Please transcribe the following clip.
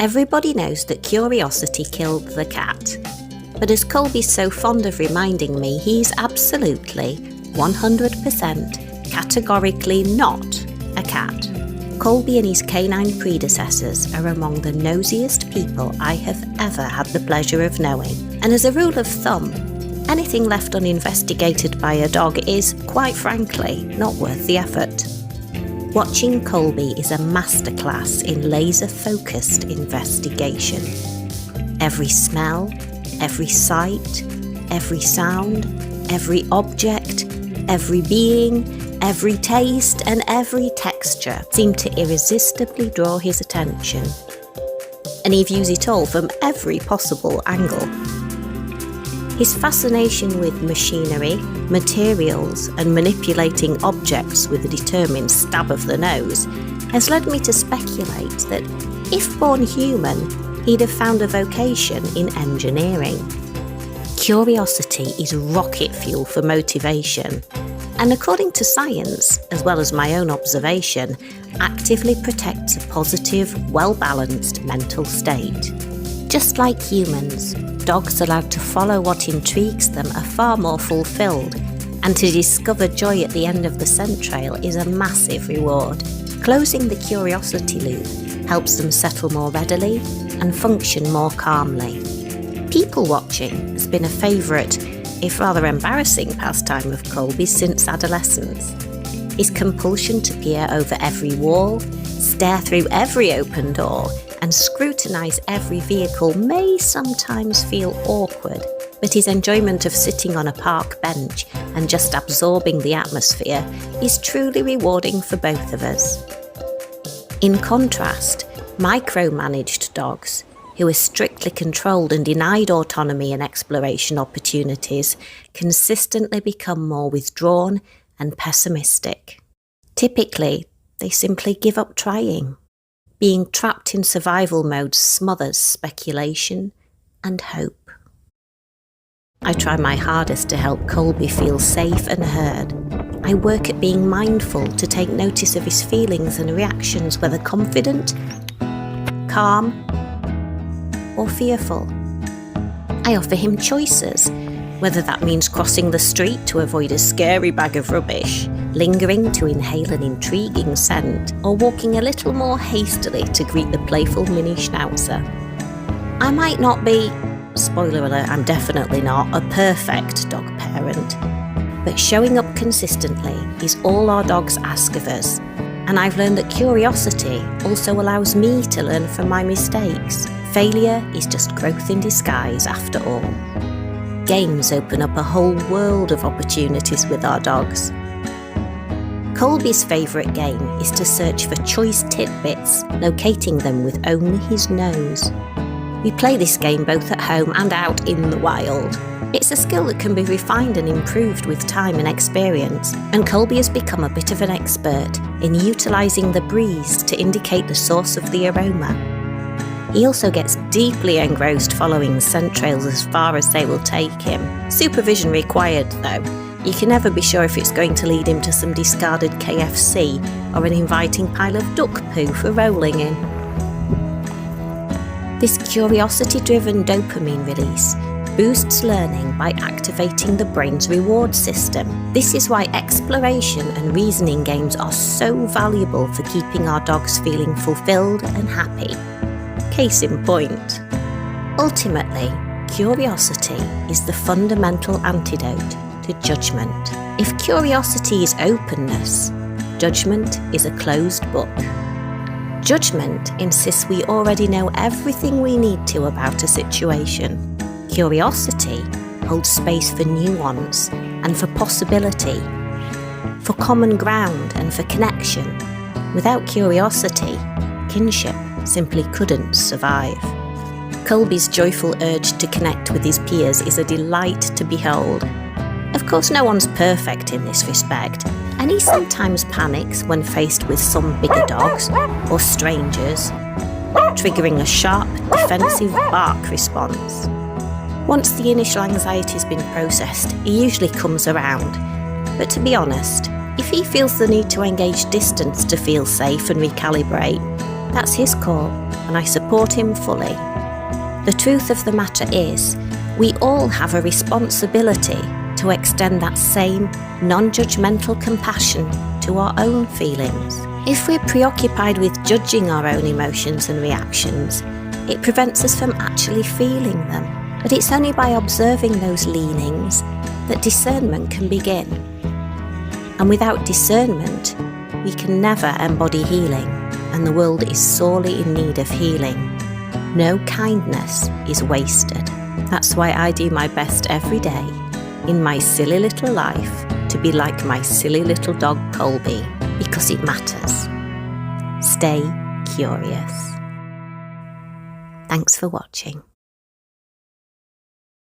Everybody knows that curiosity killed the cat. But as Colby's so fond of reminding me, he's absolutely, 100%, categorically not a cat. Colby and his canine predecessors are among the nosiest people I have ever had the pleasure of knowing. And as a rule of thumb, anything left uninvestigated by a dog is, quite frankly, not worth the effort. Watching Colby is a masterclass in laser-focused investigation. Every smell, every sight, every sound, every object, every being, every taste and every texture seem to irresistibly draw his attention. And he views it all from every possible angle. His fascination with machinery, materials and manipulating objects with a determined stab of the nose has led me to speculate that if born human, he'd have found a vocation in engineering. Curiosity is rocket fuel for motivation, and according to science, as well as my own observation, actively protects a positive, well-balanced mental state. Just like humans, dogs allowed to follow what intrigues them are far more fulfilled, and to discover joy at the end of the scent trail is a massive reward. Closing the curiosity loop helps them settle more readily and function more calmly. People watching has been a favourite, if rather embarrassing, pastime of Colby's since adolescence. His compulsion to peer over every wall, stare through every open door, and scrutinise every vehicle may sometimes feel awkward, but his enjoyment of sitting on a park bench and just absorbing the atmosphere is truly rewarding for both of us. In contrast, micromanaged dogs, who are strictly controlled and denied autonomy and exploration opportunities, consistently become more withdrawn and pessimistic. Typically, they simply give up trying. Being trapped in survival mode smothers speculation and hope. I try my hardest to help Colby feel safe and heard. I work at being mindful to take notice of his feelings and reactions, whether confident, calm, or fearful. I offer him choices, whether that means crossing the street to avoid a scary bag of rubbish, lingering to inhale an intriguing scent, or walking a little more hastily to greet the playful mini schnauzer. I might not be, spoiler alert, I'm definitely not, a perfect dog parent, but showing up consistently is all our dogs ask of us, and I've learned that curiosity also allows me to learn from my mistakes. Failure is just growth in disguise after all. Games open up a whole world of opportunities with our dogs. Colby's favourite game is to search for choice tidbits, locating them with only his nose. We play this game both at home and out in the wild. It's a skill that can be refined and improved with time and experience, and Colby has become a bit of an expert in utilising the breeze to indicate the source of the aroma. He also gets deeply engrossed following scent trails as far as they will take him. Supervision required though. You can never be sure if it's going to lead him to some discarded KFC or an inviting pile of duck poo for rolling in. This curiosity-driven dopamine release boosts learning by activating the brain's reward system. This is why exploration and reasoning games are so valuable for keeping our dogs feeling fulfilled and happy. Case in point. Ultimately, curiosity is the fundamental antidote to judgment. If curiosity is openness, judgment is a closed book. Judgment insists we already know everything we need to about a situation. Curiosity holds space for nuance and for possibility, for common ground and for connection. Without curiosity, kinship simply couldn't survive. Colby's joyful urge to connect with his peers is a delight to behold. Of course, no one's perfect in this respect, and he sometimes panics when faced with some bigger dogs or strangers, triggering a sharp, defensive bark response. Once the initial anxiety has been processed, he usually comes around. But to be honest, if he feels the need to engage distance to feel safe and recalibrate, That's his call, and I support him fully. The truth of the matter is, we all have a responsibility to extend that same non-judgmental compassion to our own feelings. If we're preoccupied with judging our own emotions and reactions, it prevents us from actually feeling them. But it's only by observing those leanings that discernment can begin. And without discernment, we can never embody healing, and the world is sorely in need of healing. No kindness is wasted. That's why I do my best every day in my silly little life to be like my silly little dog Colby, because it matters. Stay curious. Thanks for watching.